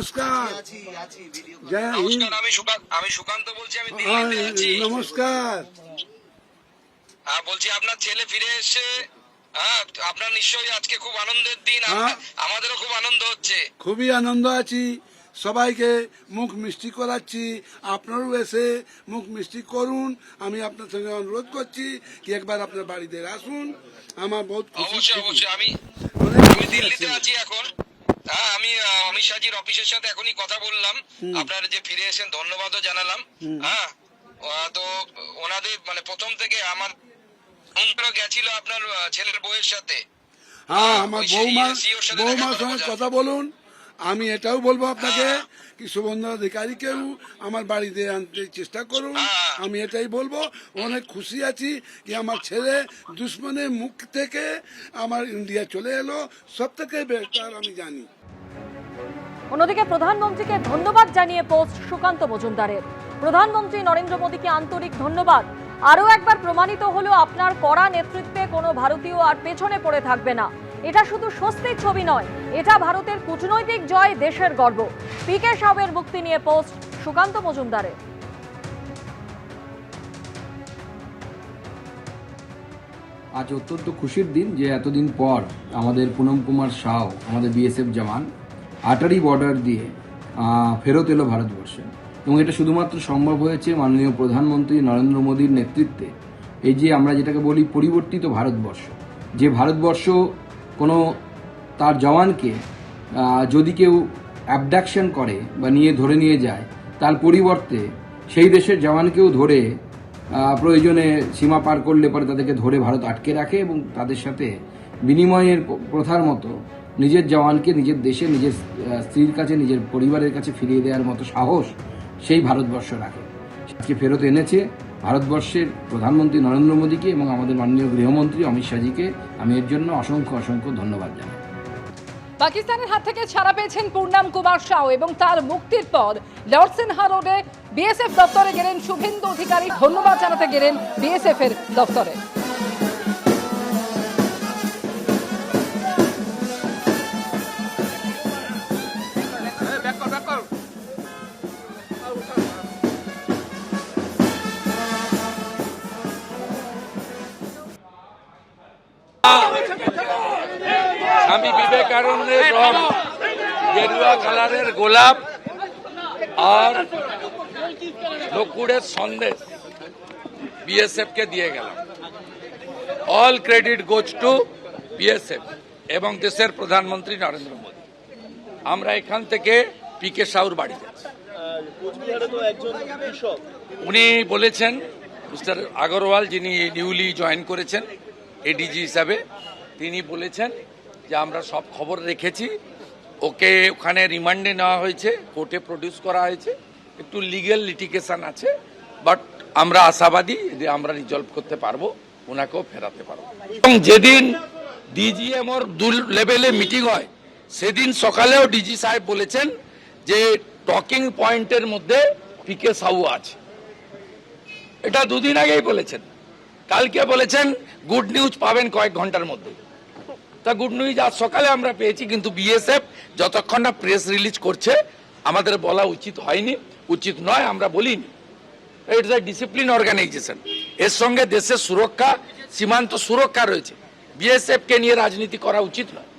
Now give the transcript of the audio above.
নমস্কার। আমি সুকান্ত বলছি, আমি দিল্লিতে আছি। নমস্কার। বলছি আপনার ছেলে ফিরে এসে, আপনার নিশ্চয়ই আজকে খুব আনন্দের দিন। আমাদেরও খুব আনন্দ হচ্ছে। খুবই আনন্দ আছি, সবাইকে মুখ মিষ্টি করাচ্ছি। আপনারও এসে মুখ মিষ্টি করুন। আমি আপনার সঙ্গে অনুরোধ করছি কি একবার আপনার বাড়িতে আসুন। আমার বহুত অবশ্যই আমি দিল্লিতে আছি এখন। আমি অমিত শাহজির অফিসের সাথে এখনই কথা বললাম। আপনারা যে ফিরে এসেছেন ধন্যবাদও জানালাম। তো ওনাদের মানে প্রথম থেকে আমার গেছিল আপনার ছেলের বউয়ের সাথে। আমার বৌমার সঙ্গে কথা বলুন। আমি এটাও বলবো আপনাকে কি শুভেন্দু অধিকারীকেও আমার বাড়িতে আনতে চেষ্টা করুন। আমি এটাই বলবো, অনেক খুশি আছি কি আমার ছেলে দুশ্মনের মুখ থেকে আমার ইন্ডিয়া চলে এলো, সব থেকে বেটার আমি জানি। অন্যদিকে প্রধানমন্ত্রীকে ধন্যবাদ জানিয়ে পোস্ট সুকান্ত মজুমদারের। প্রধানমন্ত্রী নরেন্দ্র মোদীকে আন্তরিক ধন্যবাদ। আরও একবার প্রমাণিত হলো আপনার কড়া নেতৃত্বে কোনো ভারতীয় আর পেছনে পড়ে থাকবে না। এটা শুধু স্বস্তির ছবি নয়, এটা ভারতের কূটনৈতিক জয়, দেশের গর্ব। পিকে সাহের মুক্তি নিয়ে পোস্ট সুকান্ত মজুমদারের। আজ অত্যন্ত খুশির দিন যে এতদিন পর আমাদের পুনম কুমার সাউ, আমাদের বিএসএফ জওয়ান, আটারি বর্ডার দিয়ে ফেরত এলো ভারতবর্ষে। এবং এটা শুধুমাত্র সম্ভব হয়েছে মাননীয় প্রধানমন্ত্রী নরেন্দ্র মোদীর নেতৃত্বে। এই যে আমরা যেটাকে বলি পরিবর্তিত ভারতবর্ষ, যে ভারতবর্ষ কোনো তার জওয়ানকে যদি কেউ অ্যাবডাকশন করে বা ধরে নিয়ে যায়, তার পরিবর্তে সেই দেশের জওয়ানকেও ধরে প্রয়োজনে সীমা পার করলে পরে তাদেরকে ধরে ভারত আটকে রাখে এবং তাদের সাথে বিনিময়ের প্রথার মতো নিজের জওয়ানকে নিজের দেশে, নিজের স্ত্রীর কাছে, নিজের পরিবারের কাছে ফিরিয়ে দেওয়ার মতো সাহস সেই ভারতবর্ষ রাখে। আজকে ফেরত এনেছে ভারতবর্ষের প্রধানমন্ত্রী নরেন্দ্র মোদীকে এবং আমাদের মাননীয় গৃহমন্ত্রী অমিত শাহজিকে আমি এর জন্য অসংখ্য ধন্যবাদ জানাই। পাকিস্তানের হাত থেকে ছাড়া পেয়েছেন পূর্ণাম কুমার সাউ এবং তার মুক্তির পর লর্ডসিনহা রোডে বিএসএফ দপ্তরে গেলেন শুভেন্দু অধিকারী। ধন্যবাদ জানাতে গেলেন বিএসএফ এর দপ্তরে। স্বামী বিবেকানন্দের রং গেরুয়া কালারের গোলাপ আর লকুড়ের সন্দেশ বিএসএফ কে দিয়ে গেলাম। All credit goes to BSF এবং দেশের প্রধানমন্ত্রী নরেন্দ্র মোদী। আমরা এখান থেকে পিকে সাউর বাড়ি যাচ্ছি। উনি বলেছেন, মিস্টার আগরওয়াল, যিনি নিউলি জয়েন করেছেন এডিজি হিসাবে, তিনি বলেছেন যে আমরা সব খবর রেখেছি। ওকে ওখানে রিমান্ডে নেওয়া হয়েছে, কোর্টে প্রডিউস করা হয়েছে। একটু লিগ্যাল লিটিগেশন আছে, বাট আমরা আশাবাদী যে আমরা রিজলভ করতে পারবো, ওনাকেও ফেরাতে পারবো। এবং যেদিন ডিজিএম ওর দু লেভেলে মিটিং হয়, সেদিন সকালেও ডিজি সাহেব বলেছেন যে টকিং পয়েন্টের মধ্যে পিকে সাউ আছে। এটা দুদিন আগেই বলেছেন। কালকে বলেছেন গুড নিউজ পাবেন কয়েক ঘন্টার মধ্যে। তা গুড নিউজ আজ সকালে আমরা পেয়েছি, কিন্তু বিএসএফ যতক্ষণ না প্রেস রিলিজ করছে আমাদের বলা উচিত হয়নি, উচিত নয়, আমরা বলিনি। It's a discipline organisation. এর সঙ্গে দেশের সুরক্ষা, সীমান্ত সুরক্ষা রয়েছে। বিএসএফ কে নিয়ে রাজনীতি করা উচিত নয়।